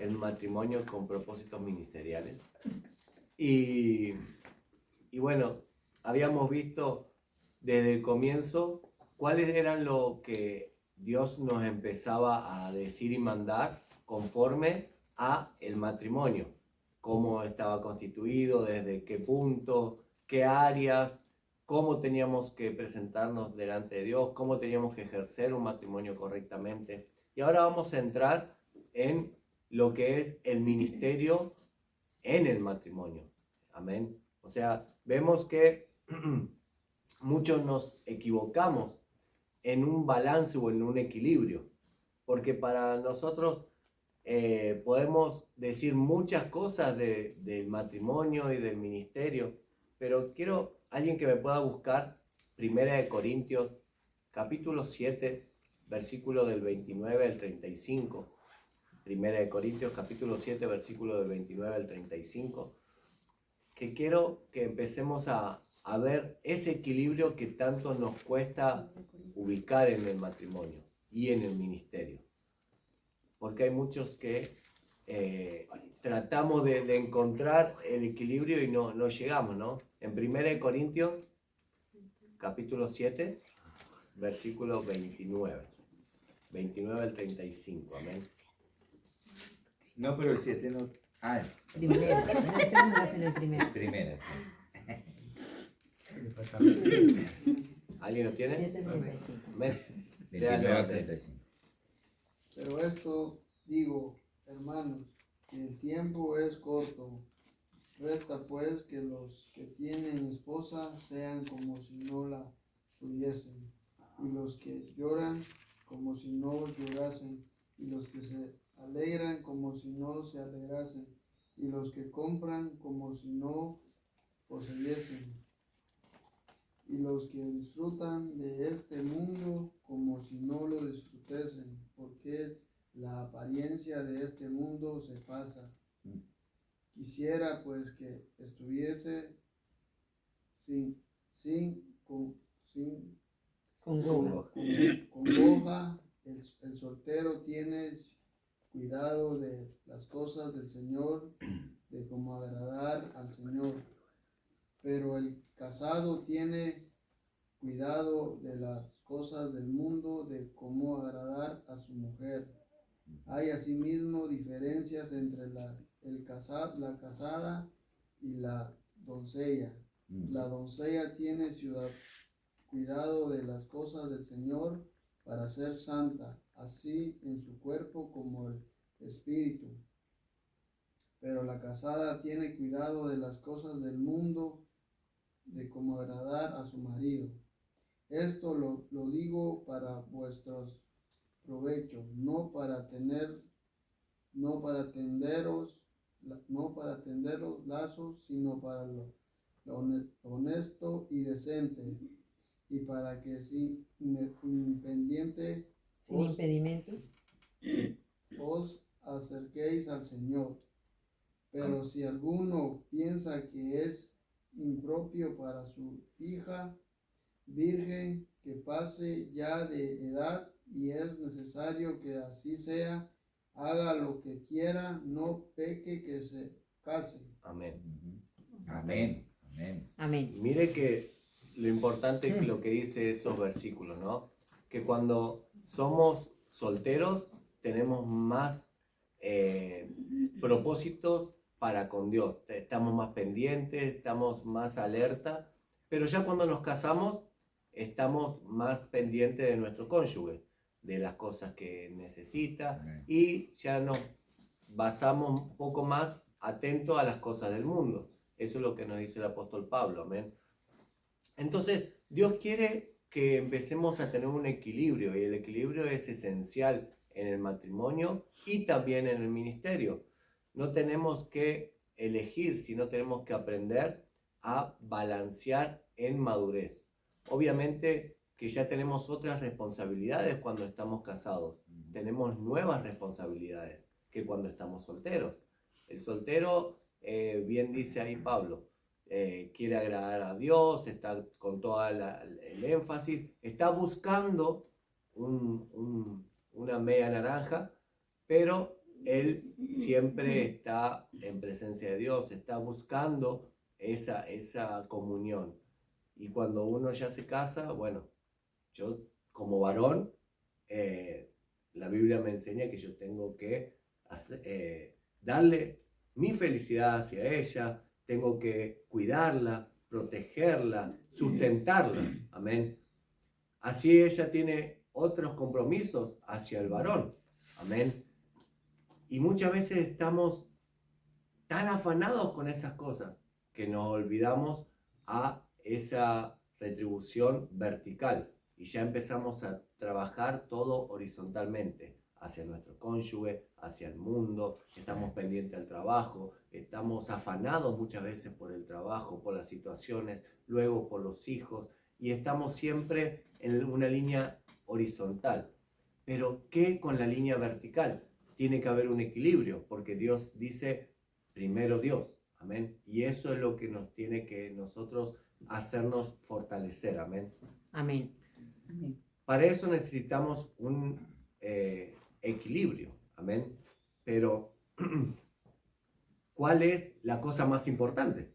el matrimonio con propósitos ministeriales. Y bueno, habíamos visto desde el comienzo cuáles eran lo que Dios nos empezaba a decir y mandar conforme a el matrimonio, cómo estaba constituido, desde qué punto, qué áreas, cómo teníamos que presentarnos delante de Dios, cómo teníamos que ejercer un matrimonio correctamente. Y ahora vamos a entrar en lo que es el ministerio en el matrimonio. Amén. O sea, vemos que muchos nos equivocamos en un balance o en un equilibrio, porque para nosotros podemos decir muchas cosas del matrimonio y del ministerio, pero quiero alguien que me pueda buscar 1 Corintios capítulo 7, versículo del 29 al 35. 1 Corintios capítulo 7, versículo del 29 al 35, que quiero que empecemos a ver ese equilibrio que tanto nos cuesta ubicar en el matrimonio y en el ministerio. Porque hay muchos que tratamos de encontrar el equilibrio y no llegamos, ¿no? En 1 Corintios capítulo 7, versículo 29 al 35, amén. No, pero el 7 no. Ah, Primera, en el segundo es en el primero. es primera. ¿Alguien lo tiene? 7:35. Amén. 29 a 35. Pero esto digo, hermanos, que el tiempo es corto. Resta pues que los que tienen esposa sean como si no la tuviesen, y los que lloran como si no llorasen, y los que se alegran como si no se alegrasen, y los que compran como si no poseyesen, y los que disfrutan de este mundo como si no lo disfrutesen, porque la apariencia de este mundo se pasa. Quisiera pues que estuviese congoja. El soltero tiene cuidado de las cosas del Señor, de cómo agradar al Señor. Pero el casado tiene cuidado de las cosas del mundo, de cómo agradar a su mujer. Hay asimismo diferencias entre la casada y la doncella. La doncella tiene cuidado de las cosas del Señor para ser santa, así en su cuerpo como el espíritu. Pero la casada tiene cuidado de las cosas del mundo, de cómo agradar a su marido. Esto lo digo para vuestros provechos, no para tenderos lazos, sino para lo honesto y decente, y para que sin impedimento os acerquéis al Señor. Pero si alguno piensa que es impropio para su hija virgen que pase ya de edad y es necesario que así sea, haga lo que quiera, no peque que se case. Amén. Amén. Amén. Amén. Mire que lo importante es lo que dice esos versículos, ¿no? Que cuando somos solteros tenemos más propósitos para con Dios. Estamos más pendientes, estamos más alerta, pero ya cuando nos casamos estamos más pendientes de nuestro cónyuge, de las cosas que necesita. Amén. Y ya nos basamos un poco más atentos a las cosas del mundo. Eso es lo que nos dice el apóstol Pablo, amén. Entonces, Dios quiere que empecemos a tener un equilibrio, y el equilibrio es esencial en el matrimonio y también en el ministerio. No tenemos que elegir, sino tenemos que aprender a balancear en madurez. Obviamente que ya tenemos otras responsabilidades cuando estamos casados. Tenemos nuevas responsabilidades que cuando estamos solteros. El soltero, bien dice ahí Pablo, quiere agradar a Dios, está con todo el énfasis, está buscando una media naranja, pero él siempre está en presencia de Dios, está buscando esa comunión. Y cuando uno ya se casa, bueno, yo como varón, la Biblia me enseña que yo tengo que darle mi felicidad hacia ella, tengo que cuidarla, protegerla, sustentarla. Amén. Así ella tiene otros compromisos hacia el varón. Amén. Y muchas veces estamos tan afanados con esas cosas que nos olvidamos a esa retribución vertical y ya empezamos a trabajar todo horizontalmente hacia nuestro cónyuge, hacia el mundo, estamos pendientes al trabajo, estamos afanados muchas veces por el trabajo, por las situaciones, luego por los hijos, y estamos siempre en una línea horizontal. Pero ¿qué con la línea vertical? Tiene que haber un equilibrio, porque Dios dice primero Dios, amén, y eso es lo que nos tiene que nosotros hacernos fortalecer, amén. Amén. Amén. Para eso necesitamos un equilibrio, amén. Pero, ¿cuál es la cosa más importante?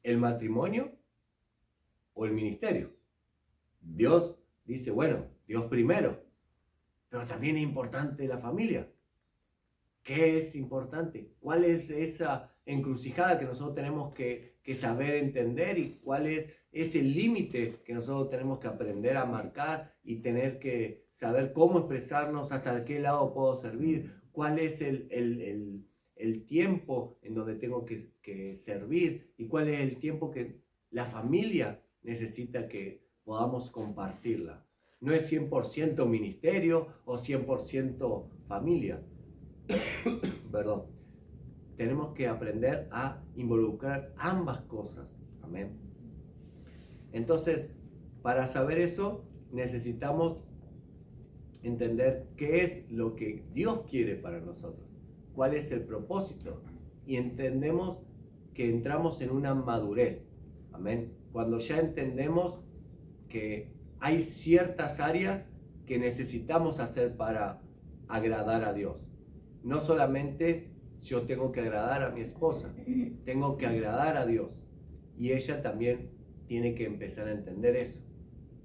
¿El matrimonio o el ministerio? Dios dice, bueno, Dios primero, pero también es importante la familia. ¿Qué es importante? ¿Cuál es esa encrucijada que nosotros tenemos que saber entender y cuál es ese límite que nosotros tenemos que aprender a marcar y tener que saber cómo expresarnos, hasta qué lado puedo servir, cuál es el tiempo en donde tengo que servir y cuál es el tiempo que la familia necesita que podamos compartirla? No es 100% ministerio o 100% familia. Perdón. Tenemos que aprender a involucrar ambas cosas. Amén. Entonces, para saber eso, necesitamos entender qué es lo que Dios quiere para nosotros, cuál es el propósito, y entendemos que entramos en una madurez. Amén. Cuando ya entendemos que hay ciertas áreas que necesitamos hacer para agradar a Dios. No solamente yo tengo que agradar a mi esposa, tengo que agradar a Dios. Y ella también tiene que empezar a entender eso.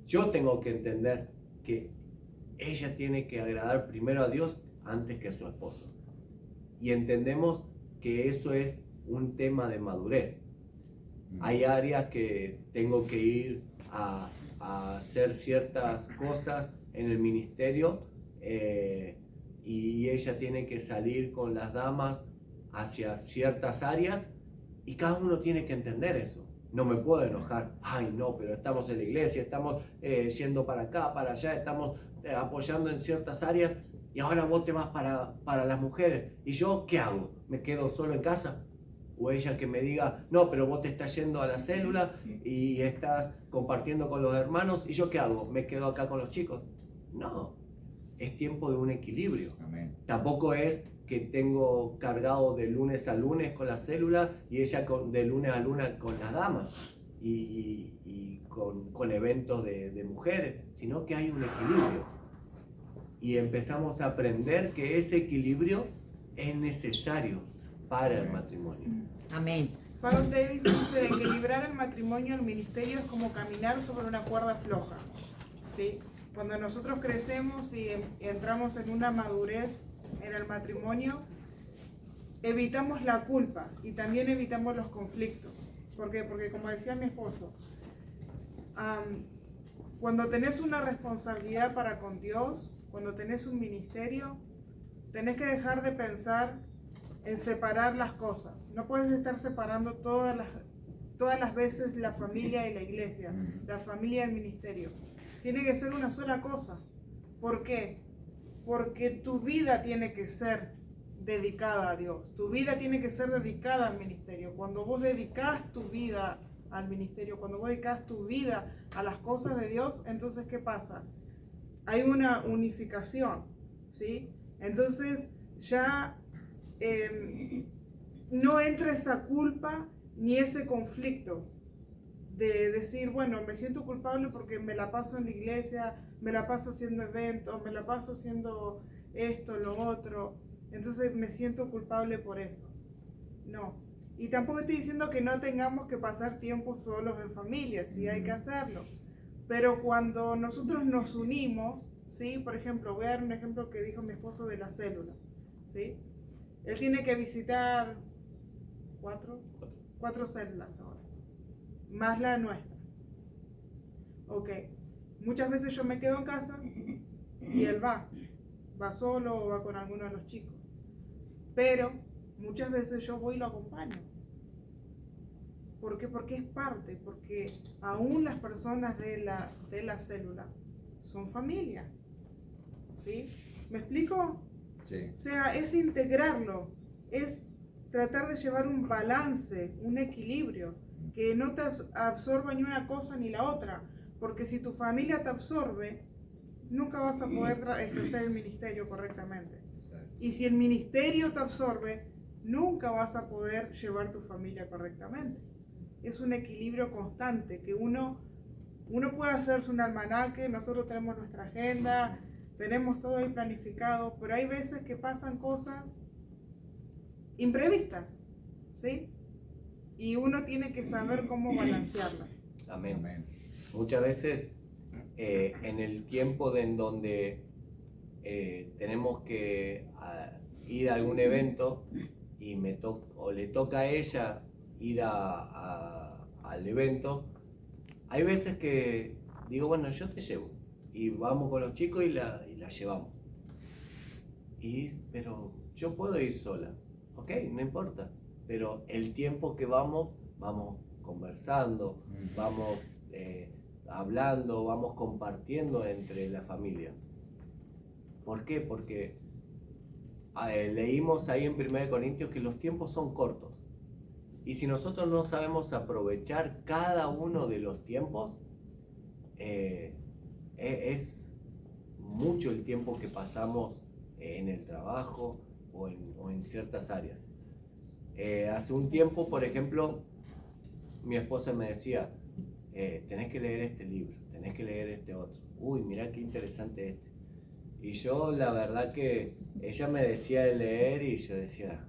Yo tengo que entender que ella tiene que agradar primero a Dios antes que a su esposo. Y entendemos que eso es un tema de madurez. Hay áreas que tengo que ir a hacer ciertas cosas en el ministerio, y ella tiene que salir con las damas hacia ciertas áreas y cada uno tiene que entender eso. No me puedo enojar, ay no, pero estamos en la iglesia, estamos yendo para acá, para allá, estamos apoyando en ciertas áreas y ahora vos te vas para las mujeres. ¿Y yo qué hago? ¿Me quedo solo en casa? O ella que me diga, no, pero vos te estás yendo a la célula y estás compartiendo con los hermanos, ¿y yo qué hago? ¿Me quedo acá con los chicos? No, es tiempo de un equilibrio. Amén. Tampoco es que tengo cargado de lunes a lunes con la célula y ella de lunes a lunes con las damas y con eventos de mujeres, sino que hay un equilibrio. Y empezamos a aprender que ese equilibrio es necesario para el matrimonio. Amén. Paul Davis dice: equilibrar el matrimonio y el ministerio es como caminar sobre una cuerda floja. ¿Sí? Cuando nosotros crecemos y entramos en una madurez en el matrimonio, evitamos la culpa y también evitamos los conflictos. ¿Por qué? Porque, como decía mi esposo, cuando tenés una responsabilidad para con Dios, cuando tenés un ministerio, tenés que dejar de pensar en separar las cosas. No puedes estar separando todas las veces la familia y la iglesia, la familia y el ministerio. Tiene que ser una sola cosa. ¿Por qué? Porque tu vida tiene que ser dedicada a Dios. Tu vida tiene que ser dedicada al ministerio. Cuando vos dedicás tu vida al ministerio, cuando vos dedicás tu vida a las cosas de Dios, entonces ¿qué pasa? Hay una unificación, ¿sí? Entonces ya no entra esa culpa ni ese conflicto de decir, bueno, me siento culpable porque me la paso en la iglesia, me la paso haciendo eventos, me la paso haciendo esto, lo otro. entonces me siento culpable por eso. No. Y tampoco estoy diciendo que no tengamos que pasar tiempo solos en familia, sí hay que hacerlo. Pero cuando nosotros nos unimos, ¿sí? Por ejemplo, voy a dar un ejemplo que dijo mi esposo de la célula, ¿sí? Él tiene que visitar cuatro células ahora, más la nuestra. Ok, muchas veces yo me quedo en casa y él va solo o va con alguno de los chicos. Pero muchas veces yo voy y lo acompaño. ¿Por qué? Porque es parte, porque aún las personas de la célula son familia. ¿Sí? ¿Me explico? Sí. O sea, es integrarlo, es tratar de llevar un balance, un equilibrio, que no te absorba ni una cosa ni la otra, porque si tu familia te absorbe, nunca vas a poder ejercer el ministerio correctamente. Exacto. Y si el ministerio te absorbe, nunca vas a poder llevar tu familia correctamente. Es un equilibrio constante, que uno puede hacerse un almanaque, nosotros tenemos nuestra agenda, tenemos todo ahí planificado, pero hay veces que pasan cosas imprevistas, ¿sí? Y uno tiene que saber cómo balancearlas. Amén. Amén. Muchas veces en el tiempo en donde tenemos que ir a algún evento y o le toca a ella ir al evento, hay veces que digo, bueno, yo te llevo y vamos con los chicos y la llevamos. Pero yo puedo ir sola, ok, no importa, pero el tiempo que vamos conversando, vamos hablando, vamos compartiendo entre la familia. ¿Por qué? Porque leímos ahí en 1 Corintios que los tiempos son cortos. Y si nosotros no sabemos aprovechar cada uno de los tiempos, es mucho el tiempo que pasamos en el trabajo o en ciertas áreas. Hace un tiempo, por ejemplo, mi esposa me decía, tenés que leer este libro, tenés que leer este otro. Uy, mirá qué interesante este. Y yo, la verdad que ella me decía de leer y yo decía,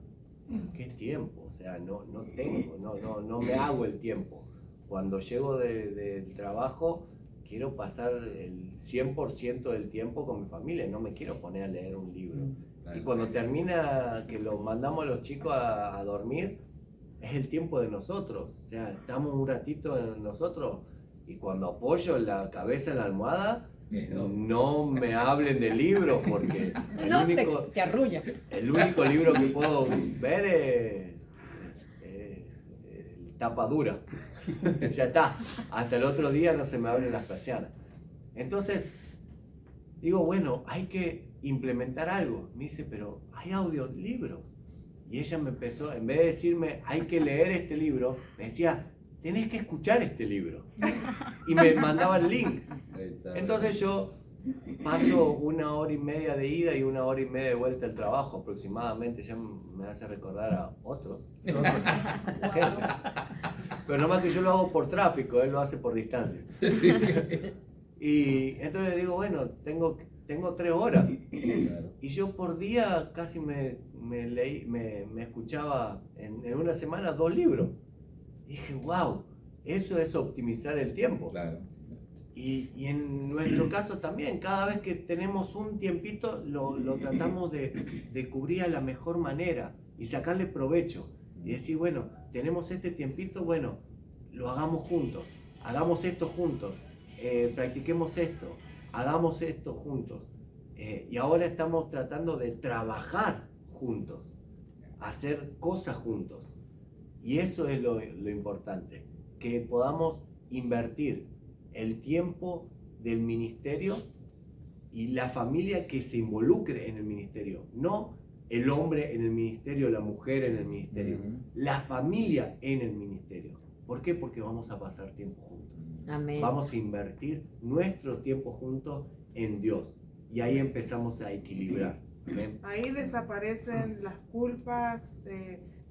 ¿qué tiempo? O sea, no tengo, no me hago el tiempo. Cuando llego del trabajo, quiero pasar el 100% del tiempo con mi familia, no me quiero poner a leer un libro. Y cuando termina, que lo mandamos a los chicos a dormir, es el tiempo de nosotros. O sea, estamos un ratito en nosotros y cuando apoyo la cabeza en la almohada, no me hablen de libros porque te arrulla. el único libro que puedo ver es tapa dura. Ya está, hasta el otro día no se me abren las persianas. Entonces, digo, bueno, hay que implementar algo. Me dice, pero hay audiolibros. Y ella me empezó, en vez de decirme, hay que leer este libro, me decía, tenés que escuchar este libro. Y me mandaba el link. Entonces yo paso 1 hora y media de ida y 1 hora y media de vuelta al trabajo aproximadamente. Ya me hace recordar a otros ejemplos. Pero nomás que yo lo hago por tráfico, él lo hace por distancia. Y entonces digo, bueno, tengo 3 horas. Y yo por día casi me escuchaba en una semana 2 libros. Y dije, wow, eso es optimizar el tiempo. Claro. Y en nuestro caso también, cada vez que tenemos un tiempito, lo tratamos de cubrir a la mejor manera y sacarle provecho. Y decir, bueno, tenemos este tiempito, bueno, lo hagamos juntos, hagamos esto juntos, practiquemos esto, hagamos esto juntos. Y ahora estamos tratando de trabajar juntos, hacer cosas juntos. Y eso es lo importante, que podamos invertir el tiempo del ministerio y la familia que se involucre en el ministerio, no el hombre en el ministerio, la mujer en el ministerio, la familia en el ministerio. ¿Por qué? Porque vamos a pasar tiempo juntos. Amén. Vamos a invertir nuestro tiempo juntos en Dios y ahí empezamos a equilibrar. Amén. Ahí desaparecen las culpas,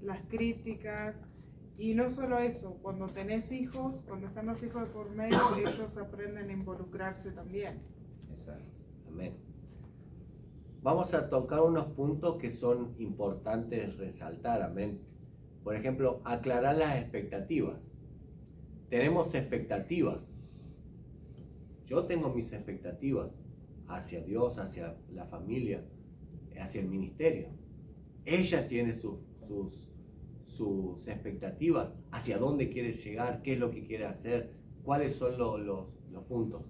las críticas. Y no solo eso, cuando tenés hijos, cuando están los hijos de por medio, ellos aprenden a involucrarse también. Exacto. Amén. vamos a tocar unos puntos que son importantes resaltar, amén. Por ejemplo, aclarar las expectativas. Tenemos expectativas. Yo tengo mis expectativas hacia Dios, hacia la familia, hacia el ministerio. Ella tiene sus expectativas, hacia dónde quiere llegar, qué es lo que quiere hacer, cuáles son los puntos.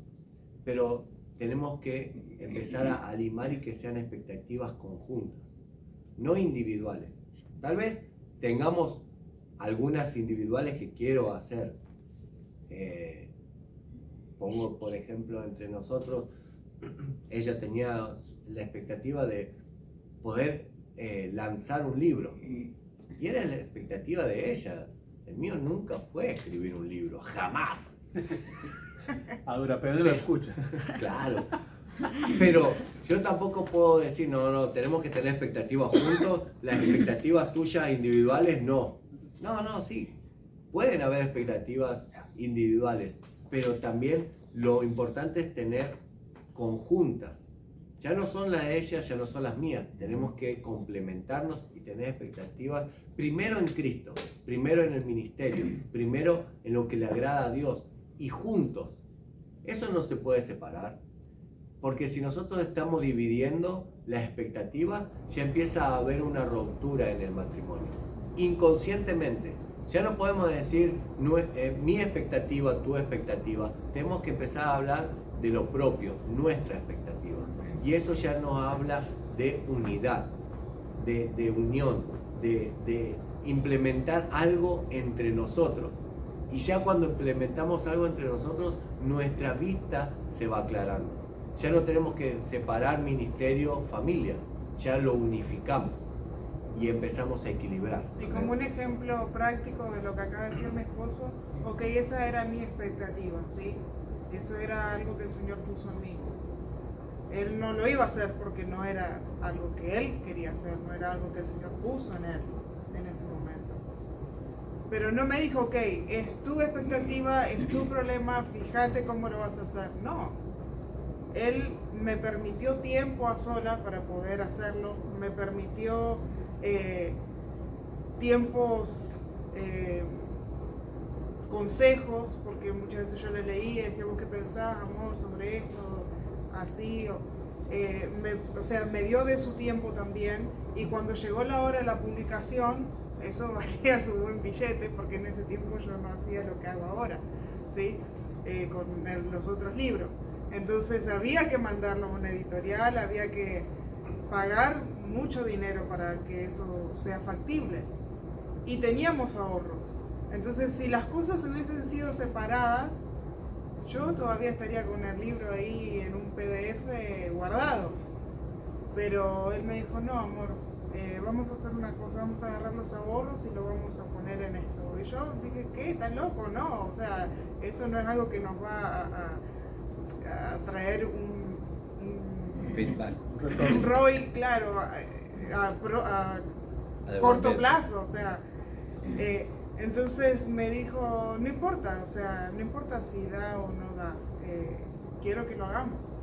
Pero tenemos que empezar a limar y que sean expectativas conjuntas, no individuales. Tal vez tengamos algunas individuales que quiero hacer. Pongo por ejemplo entre nosotros, ella tenía la expectativa de poder lanzar un libro y era la expectativa de ella. El mío nunca fue escribir un libro, jamás. Ahora Pedro lo escucha. Claro, pero yo tampoco puedo decir no, tenemos que tener expectativas juntos, las expectativas tuyas individuales no, sí, pueden haber expectativas individuales, pero también lo importante es tener conjuntas. Ya no son las de ella, ya no son las mías. Tenemos que complementarnos y tener expectativas primero en Cristo, primero en el ministerio, primero en lo que le agrada a Dios y juntos. Eso no se puede separar, porque si nosotros estamos dividiendo las expectativas, ya empieza a haber una ruptura en el matrimonio. Inconscientemente. Ya no podemos decir mi expectativa, tu expectativa. Tenemos que empezar a hablar de lo propio, nuestra expectativa. Y eso ya nos habla de unidad, de unión, de implementar algo entre nosotros. Y ya cuando implementamos algo entre nosotros, nuestra vista se va aclarando. Ya no tenemos que separar ministerio, familia, ya lo unificamos y empezamos a equilibrar. Y como un ejemplo práctico de lo que acaba de decir mi esposo, ok, esa era mi expectativa, ¿sí? Eso era algo que el Señor puso en mí. Él no lo iba a hacer porque no era algo que Él quería hacer, no era algo que el Señor puso en Él en ese momento. Pero no me dijo, ok, es tu expectativa, es tu problema, fíjate cómo lo vas a hacer. No. Él me permitió tiempo a sola para poder hacerlo, me permitió tiempos, consejos, porque muchas veces yo le leía y decía, ¿vos qué pensás, amor, sobre esto? Así, me dio de su tiempo también, y cuando llegó la hora de la publicación, eso valía su buen billete, porque en ese tiempo yo no hacía lo que hago ahora, ¿sí? Con los otros libros. Entonces había que mandarlo a una editorial, había que pagar mucho dinero para que eso sea factible. Y teníamos ahorros. Entonces, si las cosas hubiesen sido separadas, yo todavía estaría con el libro ahí en un PDF guardado. Pero él me dijo, no, amor, vamos a hacer una cosa, vamos a agarrar los ahorros y lo vamos a poner en esto. Y yo dije, ¿qué? ¿Estás loco? No, o sea, esto no es algo que nos va a traer un feedback. Un ROI, claro, a corto plazo, o sea. Entonces me dijo, no importa, o sea, no importa si da o no da, quiero que lo hagamos.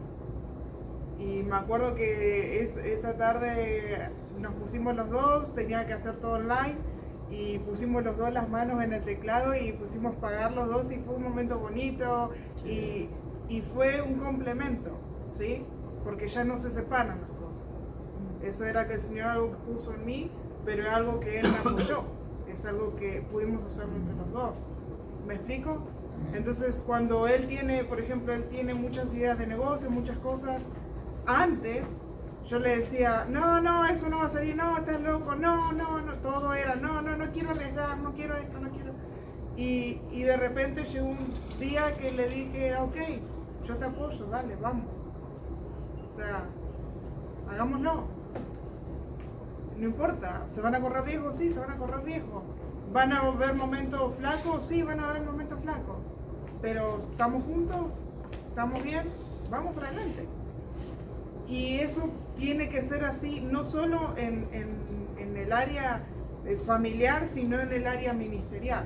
Y me acuerdo que esa tarde nos pusimos los dos, tenía que hacer todo online, y pusimos los dos las manos en el teclado y pusimos pagar los dos, y fue un momento bonito y fue un complemento, ¿sí? Porque ya no se separan las cosas. Eso era que el Señor algo que puso en mí, pero es algo que Él me apoyó. Es algo que pudimos hacerlo entre los dos. ¿Me explico? Entonces, cuando Él tiene, por ejemplo, Él tiene muchas ideas de negocio, muchas cosas, antes yo le decía, no, eso no va a salir, no, estás loco, no, todo era, no quiero arriesgar, no quiero esto, no quiero. Y de repente llegó un día que le dije, ok, yo te apoyo, dale, vamos. O sea, hagámoslo. No importa, ¿se van a correr riesgos? Sí, se van a correr riesgos. ¿Van a haber momentos flacos? Sí, van a haber momentos flacos. Pero estamos juntos, estamos bien, vamos para adelante. Y eso tiene que ser así, no solo en el área familiar, sino en el área ministerial,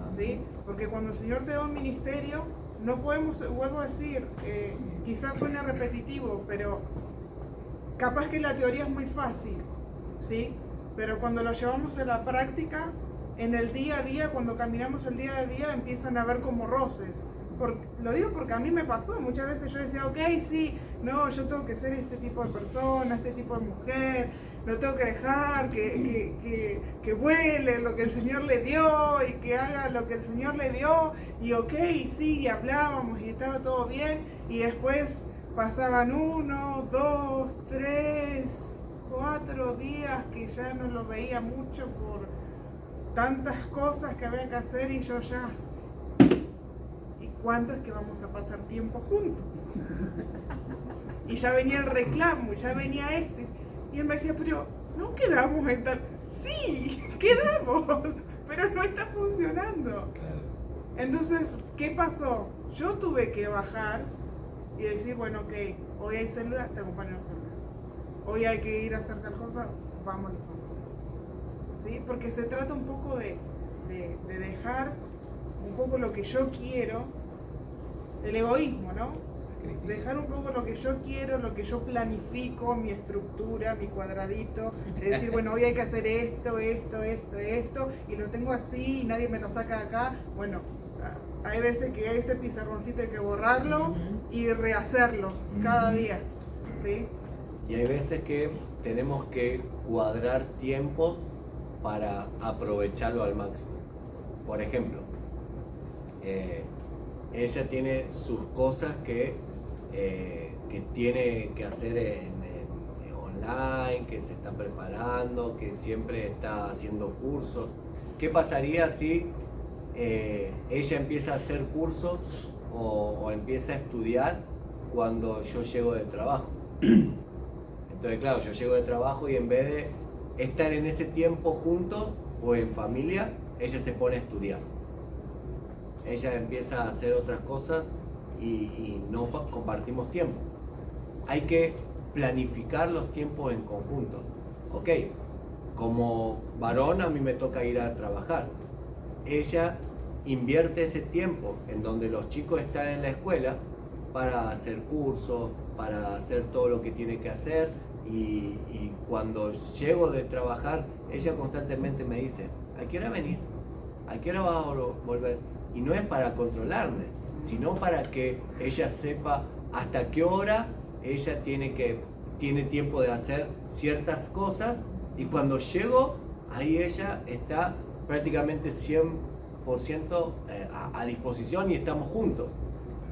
¿sí? Porque cuando el Señor te da un ministerio, no podemos, vuelvo a decir, quizás suene repetitivo, pero capaz que la teoría es muy fácil, ¿sí? Pero cuando lo llevamos a la práctica, en el día a día, cuando caminamos el día a día, empiezan a haber como roces. Lo digo porque a mí me pasó, muchas veces yo decía, ok, sí, no, yo tengo que ser este tipo de persona, este tipo de mujer, no tengo que dejar que vuele lo que el Señor le dio y que haga lo que el Señor le dio, y ok, sí, y hablábamos y estaba todo bien, y después pasaban 1, 2, 3, 4 días que ya no lo veía mucho por tantas cosas que había que hacer, y yo ya... ¿Y cuándo es que vamos a pasar tiempo juntos? Y ya venía el reclamo, ya venía este. Y él me decía, pero ¿no quedamos en tal? Sí, quedamos, pero no está funcionando. Entonces, ¿qué pasó? Yo tuve que bajar y decir, bueno, ok, hoy hay celular, te acompaño al celular. Hoy hay que ir a hacer tal cosa, vámonos. ¿Sí? Porque se trata un poco de dejar un poco lo que yo quiero, el egoísmo, ¿no? Dejar un poco lo que yo quiero, lo que yo planifico, mi estructura, mi cuadradito, de decir, bueno, hoy hay que hacer esto, y lo tengo así y nadie me lo saca de acá. Bueno, hay veces que ese pizarroncito hay que borrarlo y rehacerlo cada día, ¿sí? Y hay veces que tenemos que cuadrar tiempos para aprovecharlo al máximo. Por ejemplo, ella tiene sus cosas que tiene que hacer en online, que se está preparando, que siempre está haciendo cursos. ¿Qué pasaría si ella empieza a hacer cursos o empieza a estudiar cuando yo llego del trabajo? Entonces, claro, yo llego del trabajo y en vez de estar en ese tiempo juntos o en familia, ella se pone a estudiar. Ella empieza a hacer otras cosas y no compartimos tiempo. Hay que planificar los tiempos en conjunto. Ok, como varón a mí me toca ir a trabajar. Ella invierte ese tiempo en donde los chicos están en la escuela para hacer cursos, para hacer todo lo que tiene que hacer, y cuando llego de trabajar, ella constantemente me dice, ¿a qué hora venís? ¿A qué hora vas a volver? Y no es para controlarme, sino para que ella sepa hasta qué hora ella tiene tiempo de hacer ciertas cosas, y cuando llego, ahí ella está prácticamente 100% a disposición y estamos juntos.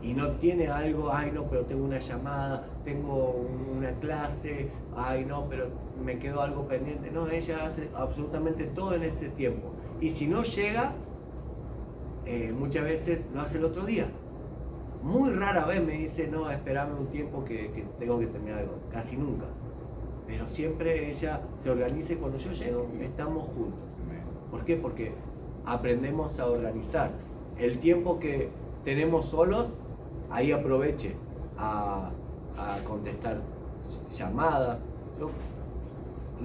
Y no tiene algo, ay no, pero tengo una llamada, tengo una clase, ay no, pero me quedó algo pendiente. No, ella hace absolutamente todo en ese tiempo. Y si no llega, muchas veces lo hace el otro día. Muy rara vez me dice, no, espérame un tiempo que tengo que terminar algo. Casi nunca. Pero siempre ella se organiza y cuando yo llego, estamos juntos. ¿Por qué? Porque aprendemos a organizar. El tiempo que tenemos solos, ahí aproveche a contestar llamadas.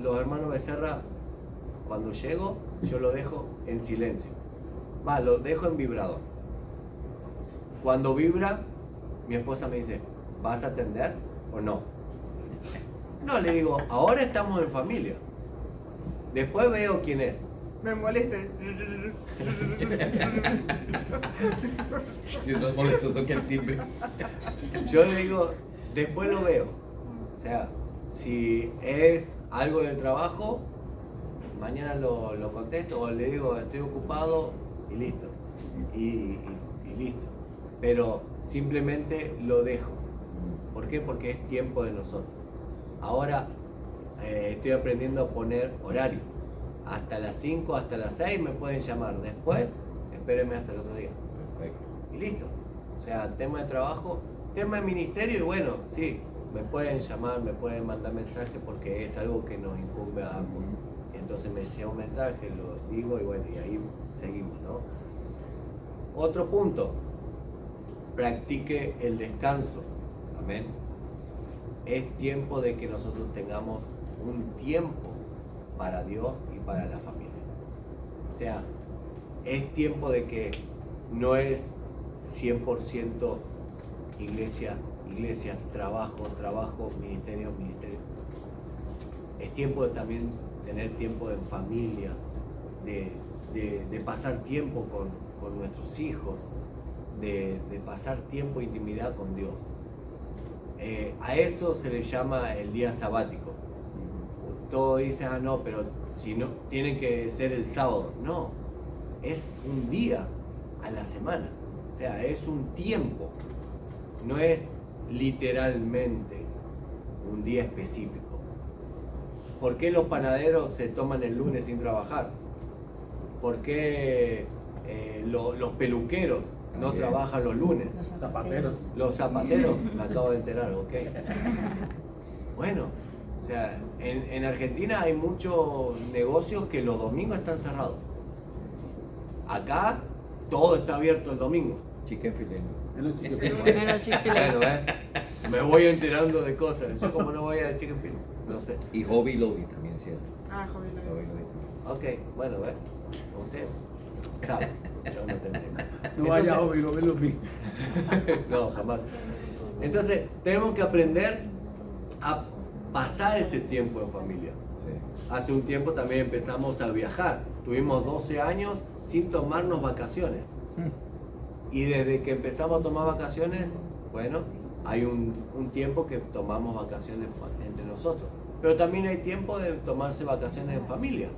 Los hermanos Becerra, cuando llego, yo lo dejo en silencio. Lo dejo en vibrador. Cuando vibra, mi esposa me dice, ¿vas a atender o no? No, le digo, ahora estamos en familia. Después veo quién es. Me molesta. Si es más molestoso que el timbre. Yo le digo, después lo veo. O sea, si es algo del trabajo, mañana lo contesto, o le digo, estoy ocupado y listo. Y listo. Pero simplemente lo dejo. ¿Por qué? Porque es tiempo de nosotros. Ahora estoy aprendiendo a poner horario. Hasta las 5, hasta las 6 me pueden llamar. Después, espérenme hasta el otro día. Perfecto. Y listo. O sea, tema de trabajo, tema de ministerio, y bueno, sí, me pueden llamar, me pueden mandar mensajes porque es algo que nos incumbe a ambos. Entonces me llega un mensaje, lo digo y bueno, y ahí seguimos, ¿no? Otro punto, practique el descanso. Amén. Es tiempo de que nosotros tengamos un tiempo para Dios y para la familia. O sea, es tiempo de que no es 100% iglesia, trabajo, ministerio. es tiempo de también tener tiempo en familia, de pasar tiempo con nuestros hijos, de pasar tiempo de intimidad con Dios. A eso se le llama el día sabático. Todos dicen, ah, no, pero si no, tiene que ser el sábado. No, es un día a la semana. O sea, es un tiempo. No es literalmente un día específico. ¿Por qué los panaderos se toman el lunes sin trabajar? ¿Por qué los peluqueros no También. trabajan los lunes? Los Zapateros. Los zapateros, me acabo de enterar, ok. Bueno, o sea, en Argentina hay muchos negocios que los domingos están cerrados. Acá todo está abierto el domingo. Chicken filet. Menos chiquitito. Bueno, me voy enterando de cosas. Yo como no voy a Chicken Field, no sé. Y Hobby Lobby también, ¿cierto? Ah, Javi, lo Hobby ves. Lobby. Ok, bueno, usted sabe. Yo no tendré. No vaya a Entonces- oír lo mismo. No, jamás. Entonces, tenemos que aprender a pasar ese tiempo en familia. Sí. Hace un tiempo también empezamos a viajar. Tuvimos 12 años sin tomarnos vacaciones. Y desde que empezamos a tomar vacaciones, bueno, hay un tiempo que tomamos vacaciones entre nosotros. Pero también hay tiempo de tomarse vacaciones en familia.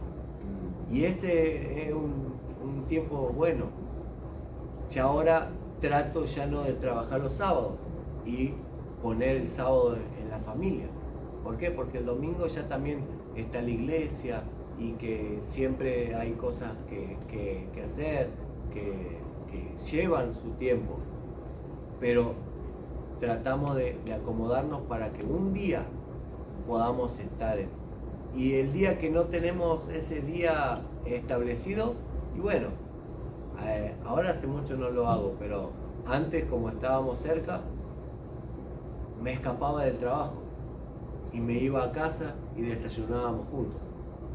Y ese es un tiempo bueno. Si ahora trato ya no de trabajar los sábados y poner el sábado en la familia. ¿Por qué? Porque el domingo ya también está la iglesia y que siempre hay cosas que hacer, que llevan su tiempo. Pero tratamos de acomodarnos para que un día podamos estar y el día que no tenemos ese día establecido, y bueno, ahora hace mucho no lo hago, pero antes como estábamos cerca, me escapaba del trabajo y me iba a casa y desayunábamos juntos,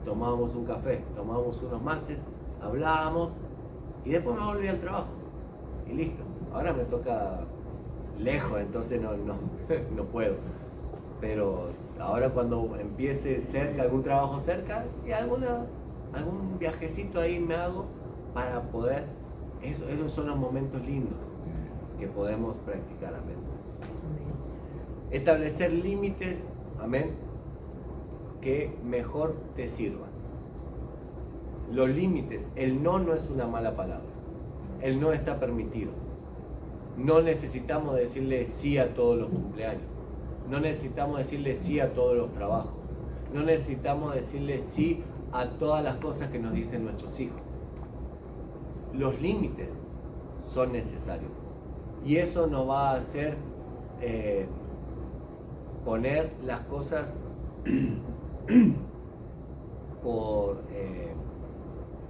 tomábamos un café, tomábamos unos mates, hablábamos y después me volví al trabajo y listo. Ahora me toca lejos, entonces no puedo. Pero ahora cuando empiece cerca, algún trabajo cerca, y algún viajecito ahí me hago para poder, esos son los momentos lindos que podemos practicar, amén. Establecer límites, amén, que mejor te sirvan. Los límites, el no es una mala palabra, el no está permitido. No necesitamos decirle sí a todos los cumpleaños. No necesitamos decirle sí a todos los trabajos. No necesitamos decirle sí a todas las cosas que nos dicen nuestros hijos. Los límites son necesarios. Y eso nos va a hacer poner las cosas por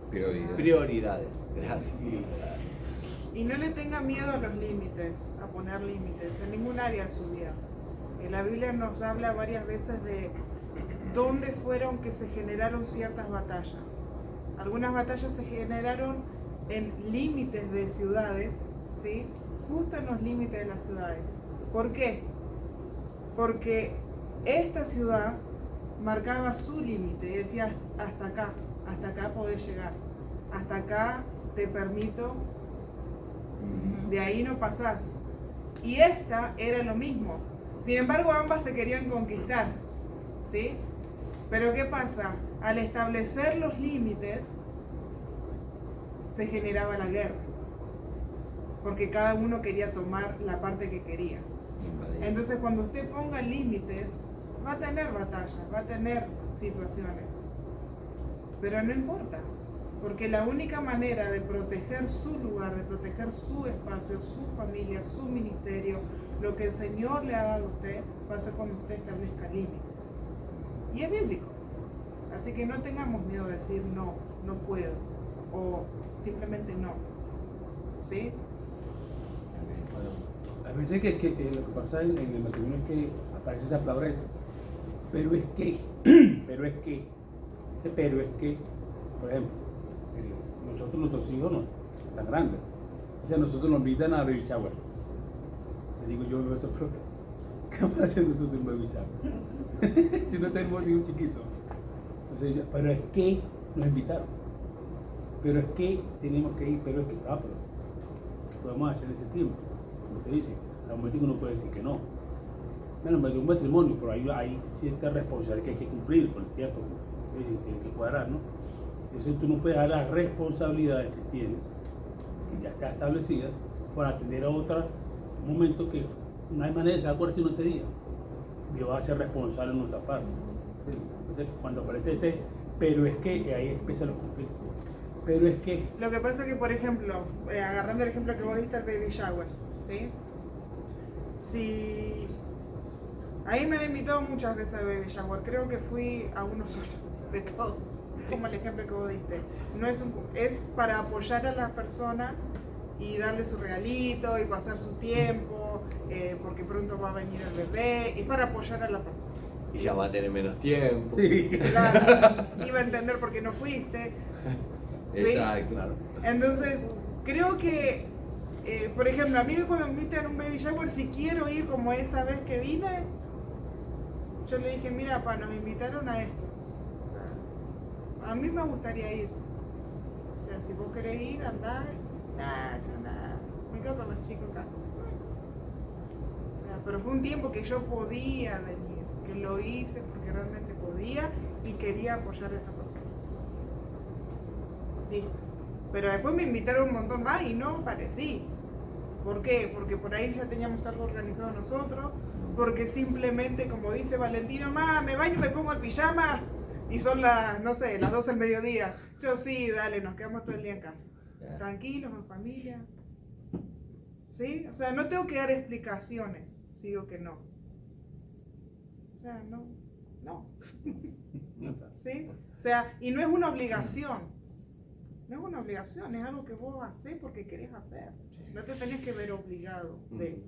prioridades. Gracias. Y no le tenga miedo a los límites, a poner límites en ningún área de su vida. La Biblia nos habla varias veces de dónde fueron que se generaron ciertas batallas. Algunas batallas se generaron en límites de ciudades, ¿sí? Justo en los límites de las ciudades. ¿Por qué? Porque esta ciudad marcaba su límite y decía hasta acá podés llegar, hasta acá te permito, de ahí no pasás. Y esta era lo mismo. Sin embargo, ambas se querían conquistar, ¿sí? Pero ¿qué pasa? Al establecer los límites, se generaba la guerra. Porque cada uno quería tomar la parte que quería. Entonces, cuando usted ponga límites, va a tener batallas, va a tener situaciones. Pero no importa. Porque la única manera de proteger su lugar, de proteger su espacio, su familia, su ministerio, lo que el Señor le ha dado a usted, va a ser cuando usted establezca límites. Y es bíblico. Así que no tengamos miedo de decir no, no puedo, o simplemente no. ¿Sí? A veces que lo que pasa en el matrimonio es que aparece esa palabra pero es que, ese pero es que, por ejemplo, nuestros hijos no están grandes. O sea, nosotros nos invitan a baby shower. Le digo yo, eso, pero ¿qué vamos a hacer nosotros en baby shower? Si no tenemos hijos chiquitos. Entonces dice, pero es que nos invitaron, pero es que tenemos que ir, pero es que, pero podemos hacer ese tiempo, como te dice, al momento que uno puede decir que no. Bueno, me dio un matrimonio, pero hay cierta responsabilidad que hay que cumplir con el tiempo, tiene que cuadrar, ¿no? Entonces tú no puedes dar las responsabilidades que tienes, que ya están establecidas, por atender a otra, un momento que no hay manera de saber cuál es ese día. Dios va a ser responsable en nuestra parte. Entonces, cuando aparece ese, pero es que, ahí empiezan los conflictos. Pero es que, Lo que pasa es que, por ejemplo, agarrando el ejemplo que vos diste al baby shower, ¿sí? Si a mí me han invitado muchas veces al baby shower, creo que fui a uno solo de todo, como el ejemplo que vos diste. No es para apoyar a la persona y darle su regalito y pasar su tiempo, porque pronto va a venir el bebé, y para apoyar a la persona. Y ya va a tener menos tiempo. sí, Claro, iba a entender por qué no fuiste. ¿Sí? Exacto. Claro. Entonces, creo que, por ejemplo, a mí cuando me invitan a un baby shower, si quiero ir como esa vez que vine, yo le dije, mira, nos invitaron a estos. O sea, a mí me gustaría ir. O sea, si vos querés ir, andá. Yo nada. Me quedo con los chicos en casa. O sea, pero fue un tiempo que yo podía venir, que lo hice porque realmente podía y quería apoyar a esa persona. Listo. Pero después me invitaron un montón más y no aparecí. ¿Por qué? Porque por ahí ya teníamos algo organizado nosotros, porque simplemente, como dice Valentino, me baño, me pongo el pijama y son las, no sé, las 12 del mediodía. Yo sí, dale, nos quedamos todo el día en casa. Ya. Tranquilos, en familia. ¿Sí? O sea, no tengo que dar explicaciones si digo que no. O sea, no. ¿Sí? O sea, y no es una obligación. No es una obligación, es algo que vos haces porque querés hacer. No te tenés que ver obligado de,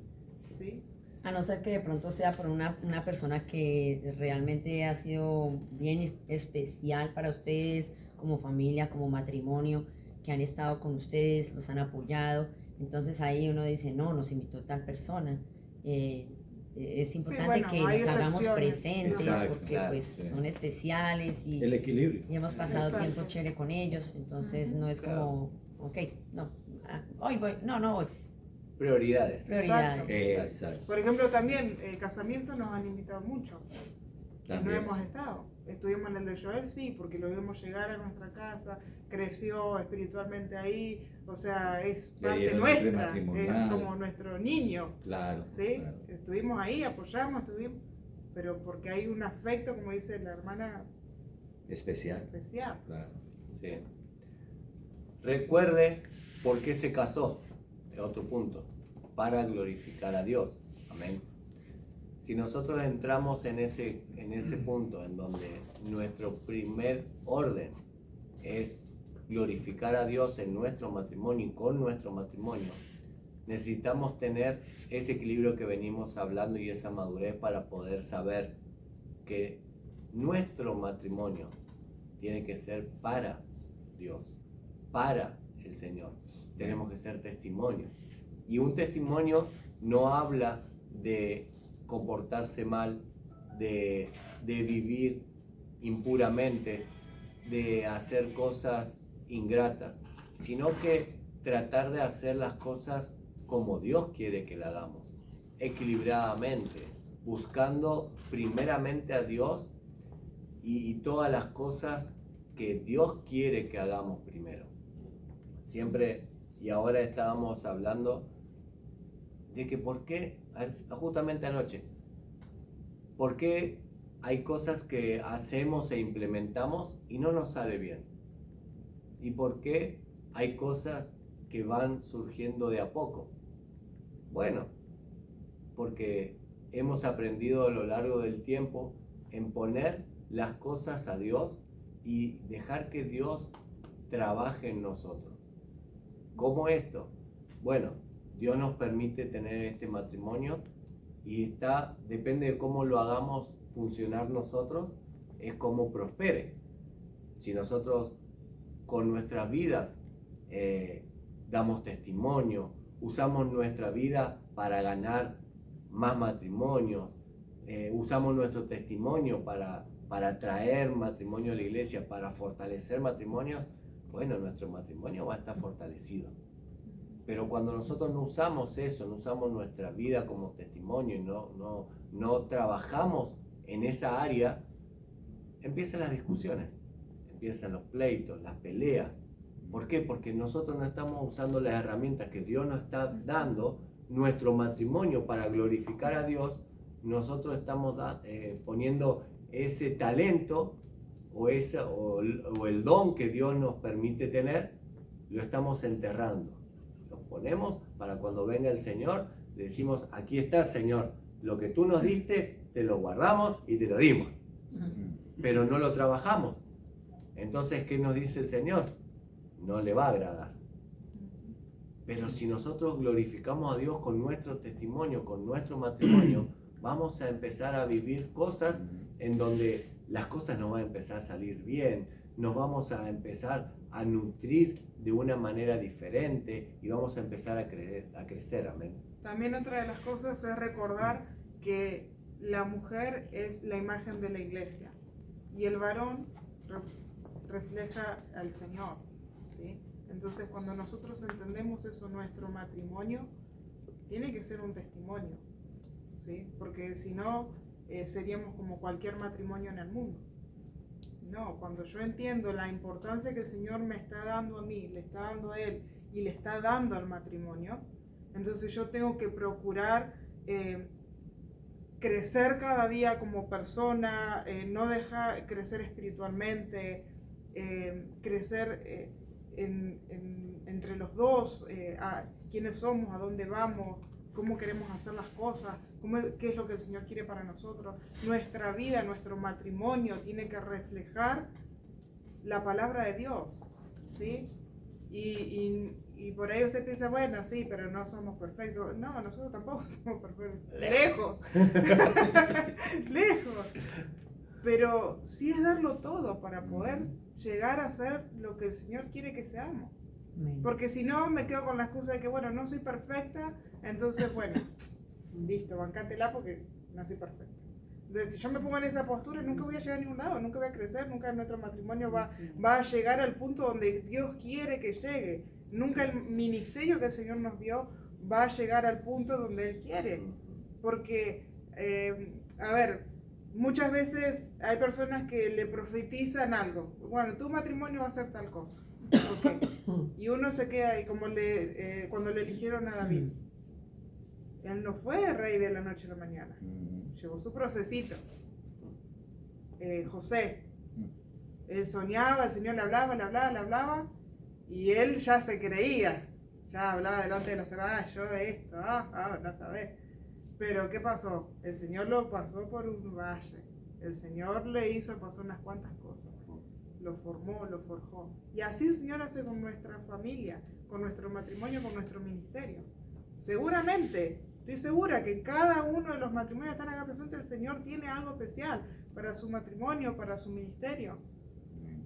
¿sí? A no ser que de pronto sea por una persona que realmente ha sido bien especial para ustedes, como familia, como matrimonio, que han estado con ustedes, los han apoyado. Entonces ahí uno dice, no, nos invitó tal persona. Es importante bueno, que hay nos hagamos excepciones. presentes Exacto, porque claro, pues sí. son especiales y, El equilibrio. y hemos pasado Exacto. tiempo chévere con ellos. Entonces no es Claro. como, ok, no, hoy voy, no voy. Prioridades. Prioridades. Exacto. Por ejemplo, también casamientos nos han invitado mucho. Y no También. hemos estado. Estuvimos en el de Joel, sí, porque lo vimos llegar a nuestra casa, creció espiritualmente ahí, o sea, es Le parte dieron el nuestra, es prematrimonial. como nuestro niño, Claro. ¿sí? Claro. Estuvimos ahí, apoyamos, pero porque hay un afecto, como dice la hermana, Especial. especial. Claro. Sí. Recuerde por qué se casó. Es otro punto. Para glorificar a Dios. Amén. Si nosotros entramos en ese punto en donde nuestro primer orden es glorificar a Dios en nuestro matrimonio y con nuestro matrimonio, necesitamos tener ese equilibrio que venimos hablando y esa madurez para poder saber que nuestro matrimonio tiene que ser para Dios, para el Señor. Tenemos que ser testimonio. Y un testimonio no habla de comportarse mal, de vivir impuramente, de hacer cosas ingratas, sino que tratar de hacer las cosas como Dios quiere que la hagamos, equilibradamente, buscando primeramente a Dios y todas las cosas que Dios quiere que hagamos primero. Siempre, y ahora estábamos hablando de que por qué, justamente anoche, por qué hay cosas que hacemos e implementamos y no nos sale bien. Y por qué hay cosas que van surgiendo de a poco. Bueno, porque hemos aprendido a lo largo del tiempo en poner las cosas a Dios y dejar que Dios trabaje en nosotros. ¿Cómo esto? Bueno, Dios nos permite tener este matrimonio y depende de cómo lo hagamos funcionar nosotros, es cómo prospere. Si nosotros con nuestras vidas damos testimonio, usamos nuestra vida para ganar más matrimonios, usamos nuestro testimonio para para traer matrimonio a la iglesia, para fortalecer matrimonios, bueno, nuestro matrimonio va a estar fortalecido. Pero cuando nosotros no usamos eso, no usamos nuestra vida como testimonio y no trabajamos en esa área, empiezan las discusiones, empiezan los pleitos, las peleas. ¿Por qué? Porque nosotros no estamos usando las herramientas que Dios nos está dando, nuestro matrimonio, para glorificar a Dios. Nosotros estamos poniendo ese talento o el don que Dios nos permite tener, lo estamos enterrando. Lo ponemos para cuando venga el Señor, le decimos, aquí está, Señor, lo que tú nos diste, te lo guardamos y te lo dimos. Pero no lo trabajamos. Entonces, ¿qué nos dice el Señor? No le va a agradar. Pero si nosotros glorificamos a Dios con nuestro testimonio, con nuestro matrimonio, vamos a empezar a vivir cosas en donde las cosas nos van a empezar a salir bien, nos vamos a empezar a nutrir de una manera diferente y vamos a empezar a crecer, amén. También otra de las cosas es recordar que la mujer es la imagen de la iglesia y el varón refleja al Señor, ¿sí? Entonces, cuando nosotros entendemos eso, nuestro matrimonio tiene que ser un testimonio, ¿sí? Porque si no, seríamos como cualquier matrimonio en el mundo. No, cuando yo entiendo la importancia que el Señor me está dando a mí, le está dando a Él y le está dando al matrimonio, entonces yo tengo que procurar crecer cada día como persona, no dejar crecer espiritualmente, crecer entre los dos, quiénes somos, a dónde vamos, cómo queremos hacer las cosas, qué es lo que el Señor quiere para nosotros. Nuestra vida, nuestro matrimonio tiene que reflejar la palabra de Dios, ¿sí? Y por ahí usted piensa, bueno, sí, pero no somos perfectos. No, nosotros tampoco somos perfectos. Lejos. Lejos. Pero sí es darlo todo para poder llegar a ser lo que el Señor quiere que seamos. Porque si no, me quedo con la excusa de que, bueno, no soy perfecta, entonces, bueno, listo, bancátela porque no soy perfecta. Entonces, si yo me pongo en esa postura, nunca voy a llegar a ningún lado, nunca voy a crecer, nunca nuestro matrimonio va a llegar al punto donde Dios quiere que llegue. Nunca el ministerio que el Señor nos dio va a llegar al punto donde Él quiere. Porque, a ver, muchas veces hay personas que le profetizan algo. Bueno, tu matrimonio va a ser tal cosa. Okay. Y uno se queda ahí, como cuando le eligieron a David. Él no fue rey de la noche a la mañana. Llevó su procesito. José. Él soñaba, el Señor le hablaba. Y él ya se creía. Ya hablaba delante de la cerrada, yo esto, no sabés. Pero ¿qué pasó? El Señor lo pasó por un valle. El Señor le hizo pasar unas cuantas cosas. Lo formó, lo forjó. Y así el Señor hace con nuestra familia, con nuestro matrimonio, con nuestro ministerio. Seguramente, estoy segura que cada uno de los matrimonios que están acá presentes, el Señor tiene algo especial para su matrimonio, para su ministerio.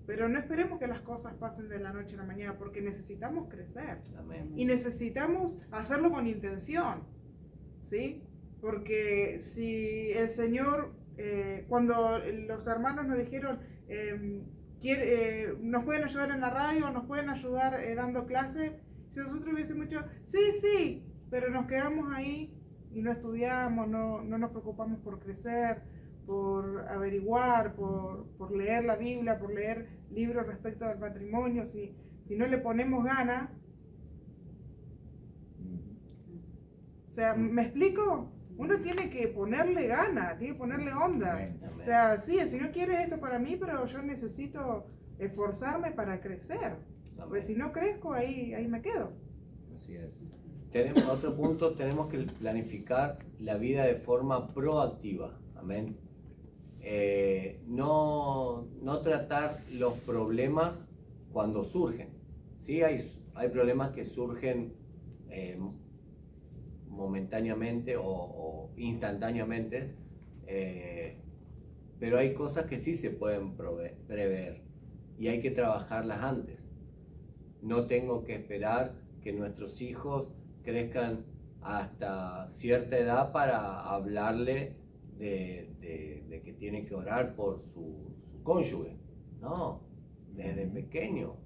Pero no esperemos que las cosas pasen de la noche a la mañana, porque necesitamos crecer. Amén. Y necesitamos hacerlo con intención, ¿sí? Porque si el Señor, cuando los hermanos nos dijeron, nos pueden ayudar en la radio, nos pueden ayudar dando clases, si nosotros hubiésemos dicho, sí, pero nos quedamos ahí y no estudiamos, no nos preocupamos por crecer, por averiguar, por leer la Biblia, por leer libros respecto al matrimonio, si no le ponemos gana. O sea, ¿me explico? Uno tiene que ponerle gana, tiene que ponerle onda. O sea, sí, el Señor quiere esto para mí, pero yo necesito esforzarme para crecer. Pues si no crezco, ahí me quedo. Así es. Tenemos otro punto, tenemos que planificar la vida de forma proactiva. Amén. No tratar los problemas cuando surgen. Sí hay problemas que surgen momentáneamente o instantáneamente, pero hay cosas que sí se pueden prever y hay que trabajarlas antes. No tengo que esperar que nuestros hijos crezcan hasta cierta edad para hablarle de que tiene que orar por su cónyuge. No, desde pequeño,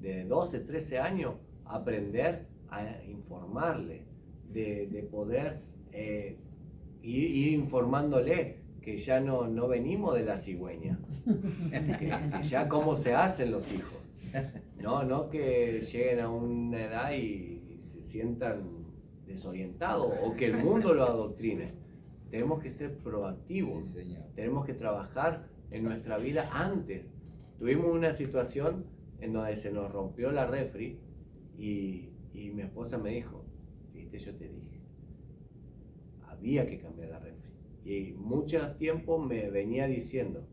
de 12, 13 años, aprender a informarle, de poder ir informándole que ya no venimos de la cigüeña, que ya cómo se hacen los hijos, no que lleguen a una edad y se sientan desorientados o que el mundo lo adoctrine. Tenemos que ser proactivos, Sí, señor. tenemos que trabajar en nuestra vida antes. Tuvimos una situación en donde se nos rompió la refri y mi esposa me dijo, viste, yo te dije, había que cambiar la refri. Y mucho tiempo me venía diciendo.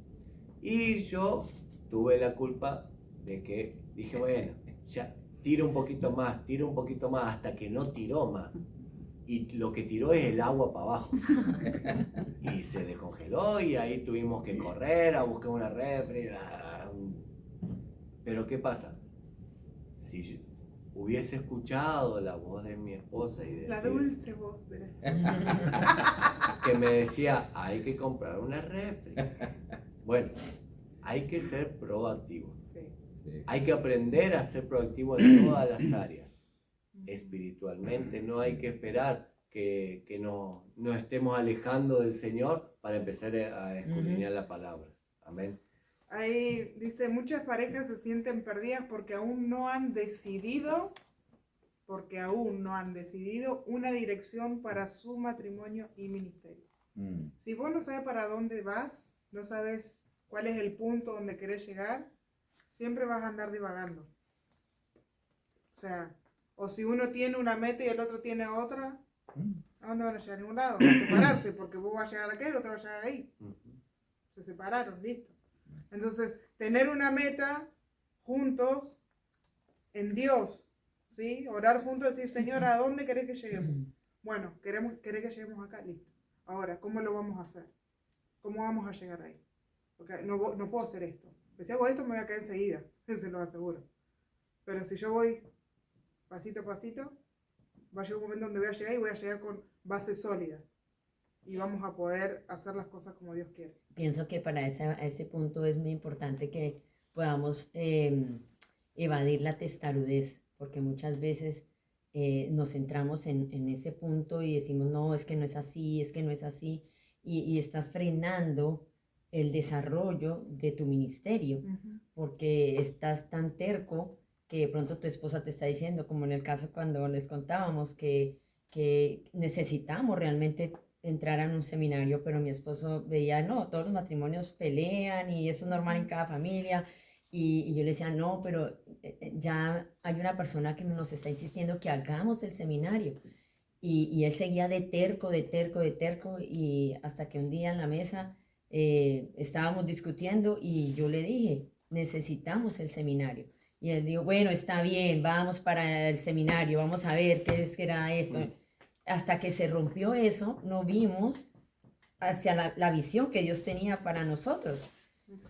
Y yo tuve la culpa de que dije, bueno, ya tira un poquito más, hasta que no tiró más. Y lo que tiró es el agua para abajo. Y se descongeló y ahí tuvimos que correr a buscar una refri. Pero ¿qué pasa? Si yo hubiese escuchado la voz de mi esposa y La decir, dulce voz de la esposa. que me decía, hay que comprar una refri. Bueno, hay que ser proactivos. Sí. Sí. Hay que aprender a ser proactivos en todas las áreas. Espiritualmente, no hay que esperar que nos estemos alejando del Señor para empezar a escudriñar la palabra. Amén. Ahí dice, muchas parejas se sienten perdidas porque aún no han decidido una dirección para su matrimonio y ministerio. Si vos no sabes para dónde vas, no sabes cuál es el punto donde querés llegar, siempre vas a andar divagando. O sea, o si uno tiene una meta y el otro tiene otra, ¿a dónde van a llegar? A ningún lado. Van a separarse porque vos vas a llegar acá y el otro va a llegar ahí. Se separaron, listo. Entonces, tener una meta juntos en Dios, ¿sí? Orar juntos y decir, Señor, ¿a dónde querés que lleguemos? Bueno, querés que lleguemos acá, listo. Ahora, ¿cómo lo vamos a hacer? ¿Cómo vamos a llegar ahí? Porque no puedo hacer esto. Si hago esto me voy a caer enseguida, se lo aseguro. Pero si yo voy pasito a pasito, va a llegar un momento donde voy a llegar y voy a llegar con bases sólidas. Y vamos a poder hacer las cosas como Dios quiere. Pienso que para ese punto es muy importante que podamos evadir la testarudez, porque muchas veces nos centramos en ese punto y decimos, no, es que no es así, y estás frenando el desarrollo de tu ministerio, porque estás tan terco que de pronto tu esposa te está diciendo, como en el caso cuando les contábamos, que necesitamos realmente entrar en un seminario, pero mi esposo veía, no, todos los matrimonios pelean y eso es normal en cada familia, y yo le decía, no, pero ya hay una persona que nos está insistiendo que hagamos el seminario, y él seguía de terco, y hasta que un día en la mesa estábamos discutiendo y yo le dije, necesitamos el seminario. Y él dijo, bueno, está bien, vamos para el seminario, vamos a ver qué es que era eso. Hasta que se rompió eso, no vimos hacia la visión que Dios tenía para nosotros.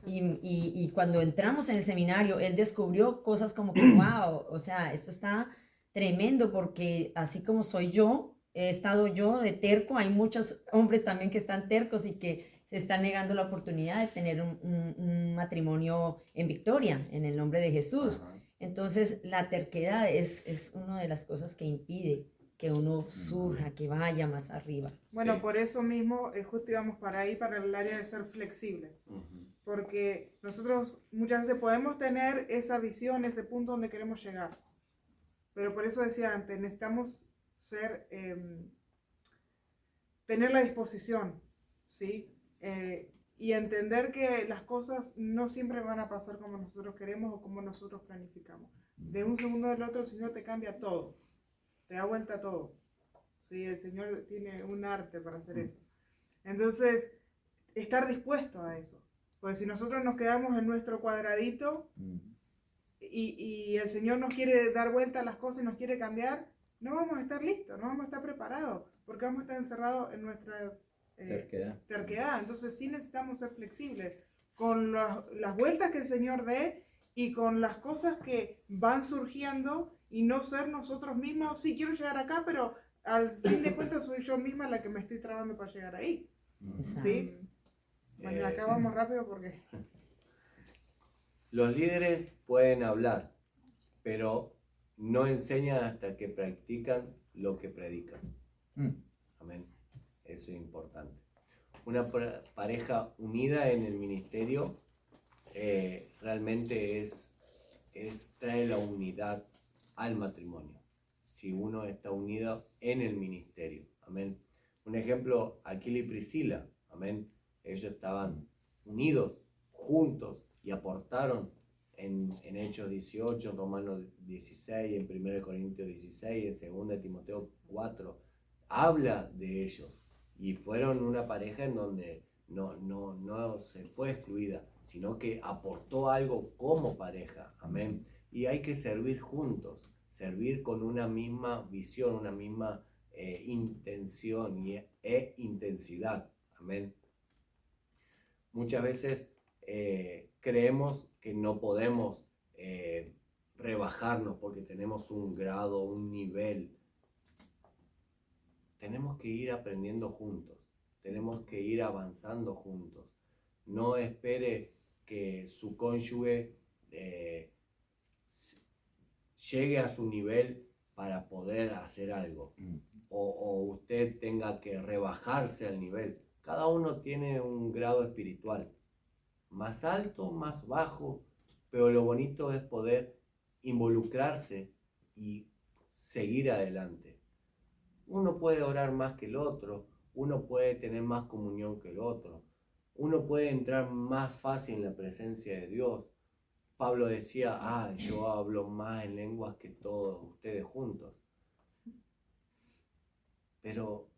Y cuando entramos en el seminario, él descubrió cosas como que, wow, o sea, esto está tremendo porque así como soy yo, he estado yo de terco, hay muchos hombres también que están tercos y que se están negando la oportunidad de tener un matrimonio en victoria, en el nombre de Jesús. Entonces, la terquedad es una de las cosas que impide que uno surja, que vaya más arriba. Bueno, Sí. por eso mismo justo íbamos para ahí, para el área de ser flexibles. Porque nosotros muchas veces podemos tener esa visión, ese punto donde queremos llegar. Pero por eso decía antes, necesitamos tener la disposición, ¿sí? Y entender que las cosas no siempre van a pasar como nosotros queremos o como nosotros planificamos. De un segundo al otro el Señor te cambia todo, te da vuelta todo. ¿Sí? El Señor tiene un arte para hacer eso. Entonces, estar dispuesto a eso. Porque si nosotros nos quedamos en nuestro cuadradito y el Señor nos quiere dar vuelta a las cosas y nos quiere cambiar, no vamos a estar listos, no vamos a estar preparados, porque vamos a estar encerrados en nuestra terquedad. Entonces sí necesitamos ser flexibles con las vueltas que el Señor dé y con las cosas que van surgiendo y no ser nosotros mismos, sí quiero llegar acá, pero al fin de cuentas soy yo misma la que me estoy trabando para llegar ahí. Exacto. ¿Sí? Bueno, acá vamos rápido porque... Los líderes pueden hablar, pero no enseñan hasta que practican lo que predican. Amén. Eso es importante. Una pareja unida en el ministerio realmente trae la unidad al matrimonio. Si uno está unido en el ministerio. Amén. Un ejemplo, Aquila y Priscila. Amén. Ellos estaban unidos, juntos, y aportaron en Hechos 18, en Romanos 16, en 1 Corintios 16, en 2 Timoteo 4. Habla de ellos. Y fueron una pareja en donde no se fue excluida, sino que aportó algo como pareja. Amén. Y hay que servir juntos, servir con una misma visión, una misma intención e intensidad. Amén. Muchas veces creemos que no podemos rebajarnos porque tenemos un grado, un nivel. Tenemos que ir aprendiendo juntos, tenemos que ir avanzando juntos. No espere que su cónyuge llegue a su nivel para poder hacer algo, o usted tenga que rebajarse al nivel. Cada uno tiene un grado espiritual, más alto, más bajo, pero lo bonito es poder involucrarse y seguir adelante. Uno puede orar más que el otro, uno puede tener más comunión que el otro, uno puede entrar más fácil en la presencia de Dios. Pablo decía, yo hablo más en lenguas que todos ustedes juntos. Pero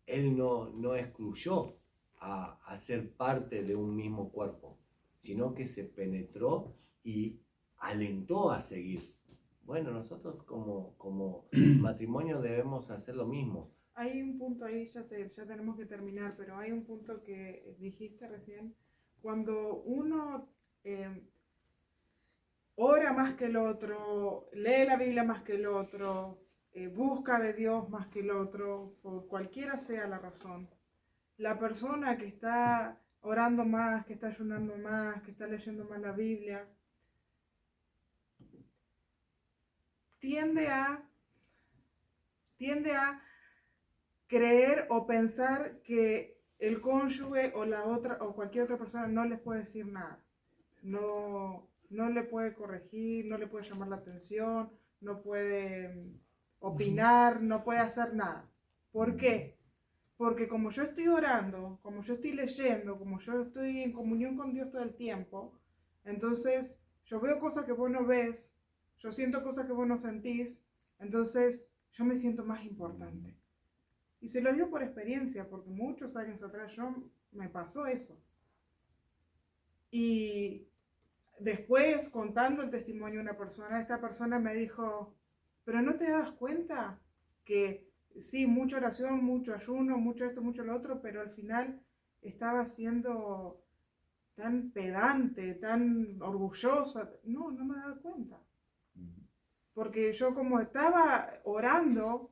él no excluyó a ser parte de un mismo cuerpo, sino que se penetró y alentó a seguir. Bueno, nosotros como matrimonio debemos hacer lo mismo. Hay un punto ahí, ya tenemos que terminar, pero hay un punto que dijiste recién. Cuando uno ora más que el otro, lee la Biblia más que el otro, busca de Dios más que el otro, por cualquiera sea la razón, la persona que está orando más, que está ayunando más, que está leyendo más la Biblia, tiende a creer o pensar que el cónyuge o la otra o cualquier otra persona no les puede decir nada. No le puede corregir, no le puede llamar la atención, no puede opinar, no puede hacer nada. ¿Por qué? Porque como yo estoy orando, como yo estoy leyendo, como yo estoy en comunión con Dios todo el tiempo, entonces yo veo cosas que vos no ves, yo siento cosas que vos no sentís, entonces yo me siento más importante. Y se lo digo por experiencia, porque muchos años atrás me pasó eso. Y después, contando el testimonio de una persona, esta persona me dijo, pero ¿no te das cuenta que sí, mucha oración, mucho ayuno, mucho esto, mucho lo otro, pero al final estaba siendo tan pedante, tan orgullosa? No me daba cuenta. Porque yo como estaba orando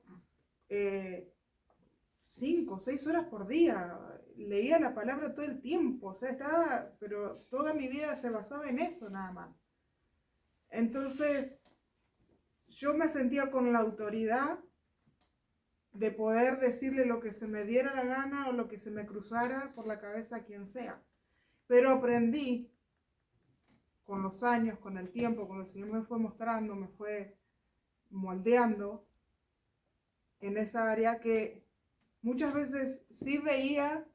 5 o 6 horas por día, leía la palabra todo el tiempo, o sea, pero toda mi vida se basaba en eso nada más. Entonces, yo me sentía con la autoridad de poder decirle lo que se me diera la gana o lo que se me cruzara por la cabeza a quien sea. Pero aprendí con los años, con el tiempo, cuando el Señor me fue mostrando, me fue moldeando en esa área, que muchas veces sí veía,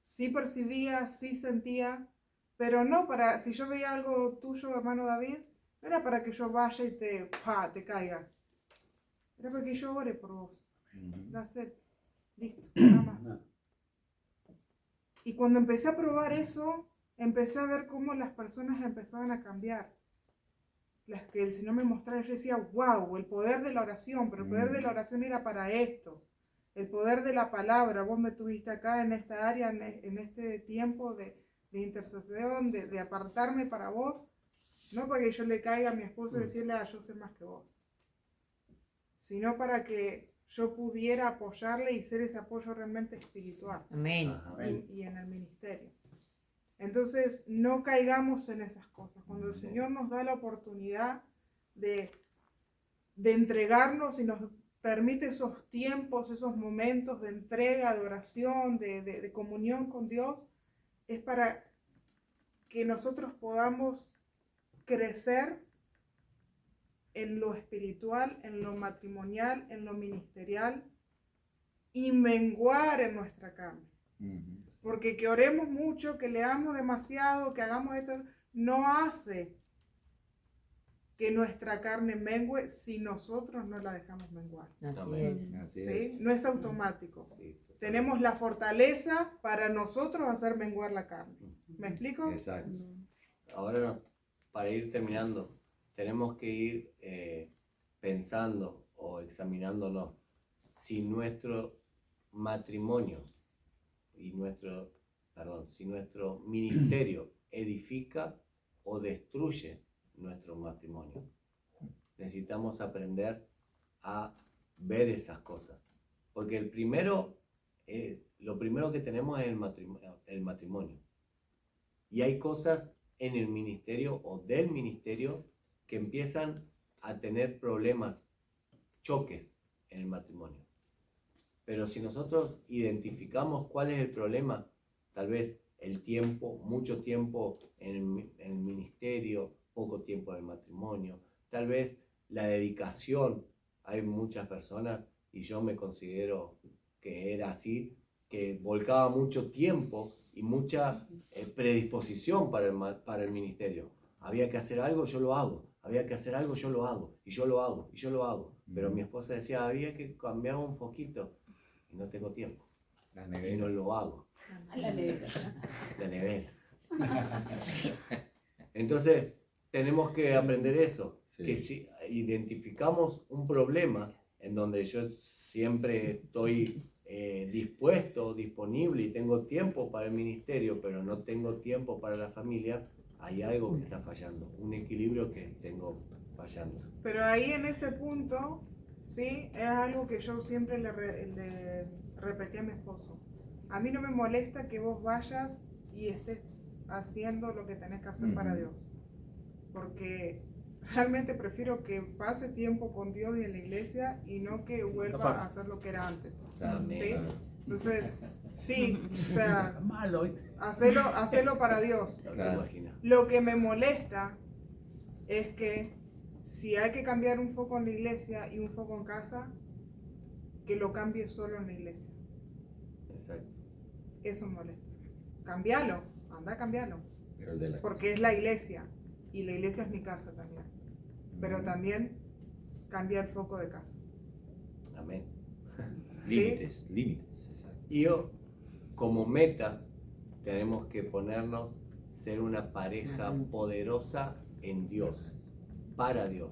sí percibía, sí sentía, pero no para, si yo veía algo tuyo, hermano David, no era para que yo vaya y te caiga. Era para que yo ore por vos. Listo, nada más. Y cuando empecé a probar eso, empecé a ver cómo las personas empezaban a cambiar. Las que el Señor me mostraba, yo decía, wow, el poder de la oración, pero el poder de la oración era para esto. El poder de la palabra, vos me tuviste acá en esta área, en este tiempo de intercesión, de apartarme para vos, no para que yo le caiga a mi esposo y decirle, yo sé más que vos, sino para que yo pudiera apoyarle y ser ese apoyo realmente espiritual Amén. Ajá. y en el ministerio. Entonces, no caigamos en esas cosas. Cuando el Señor nos da la oportunidad de entregarnos y nos permite esos tiempos, esos momentos de entrega, de oración, de comunión con Dios, es para que nosotros podamos crecer en lo espiritual, en lo matrimonial, en lo ministerial y menguar en nuestra carne. Porque que oremos mucho, que leamos demasiado, que hagamos esto, no hace que nuestra carne mengue si nosotros no la dejamos menguar. Así Amén. es. Así ¿Sí? es. No es automático. Sí, Tenemos la fortaleza para nosotros hacer menguar la carne. ¿Me explico? Exacto. Ahora, para ir terminando, tenemos que ir pensando o examinándonos si nuestro matrimonio si nuestro ministerio edifica o destruye nuestro matrimonio. Necesitamos aprender a ver esas cosas, porque lo primero que tenemos es el matrimonio. Y hay cosas en el ministerio o del ministerio que empiezan a tener problemas, choques en el matrimonio. Pero si nosotros identificamos cuál es el problema, tal vez el tiempo, mucho tiempo en el ministerio, poco tiempo en el matrimonio, tal vez la dedicación. Hay muchas personas, y yo me considero que era así, que volcaba mucho tiempo y mucha predisposición para el ministerio. Había que hacer algo, yo lo hago. Había que hacer algo, yo lo hago. Y yo lo hago, y yo lo hago. Pero mi esposa decía, había que cambiar un poquito. Y no tengo tiempo. La Y nevera. no lo hago. La nevera. La nevera. Entonces, tenemos que aprender eso. Sí. Que si identificamos un problema en donde yo siempre estoy dispuesto, disponible y tengo tiempo para el ministerio, pero no tengo tiempo para la familia, hay algo que está fallando, un equilibrio que tengo fallando. Pero ahí en ese punto, sí, es algo que yo siempre le repetí a mi esposo. A mí no me molesta que vos vayas y estés haciendo lo que tenés que hacer para Dios. Porque realmente prefiero que pase tiempo con Dios y en la iglesia y no que vuelva a hacer lo que era antes. Amén. ¿Sí? Entonces, sí, o sea, Malo, ¿eh? hacelo para Dios. No te Claro. imaginas. Lo que me molesta es que si hay que cambiar un foco en la iglesia y un foco en casa, que lo cambie solo en la iglesia. Exacto. Eso me molesta. Cambialo, anda a cambiarlo. Pero el de la Porque es la iglesia y la iglesia es mi casa también. Pero también cambia el foco de casa. Amén. ¿Sí? límites, límites, exacto. Y yo, como meta, tenemos que ponernos ser una pareja poderosa en Dios, para Dios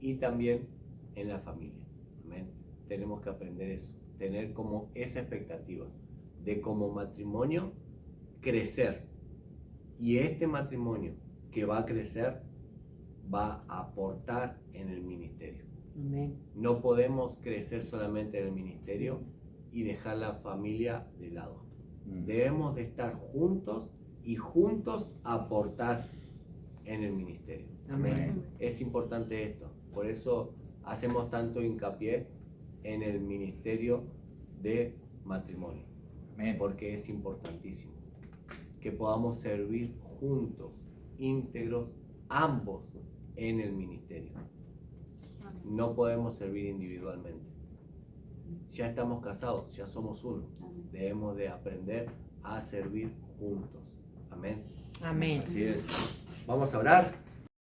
y también en la familia. Amén. Tenemos que aprender eso, tener como esa expectativa de como matrimonio crecer. Y este matrimonio que va a crecer va a aportar en el ministerio. Amén. No podemos crecer solamente en el ministerio y dejar la familia de lado. Debemos de estar juntos y juntos aportar en el ministerio. Amén. Es importante esto. Por eso hacemos tanto hincapié en el ministerio de matrimonio. Amén. Porque es importantísimo que podamos servir juntos, íntegros, ambos en el ministerio. No podemos servir individualmente. Ya estamos casados, ya somos uno. Debemos de aprender a servir juntos. Amén. Amén. Así es. Vamos a orar.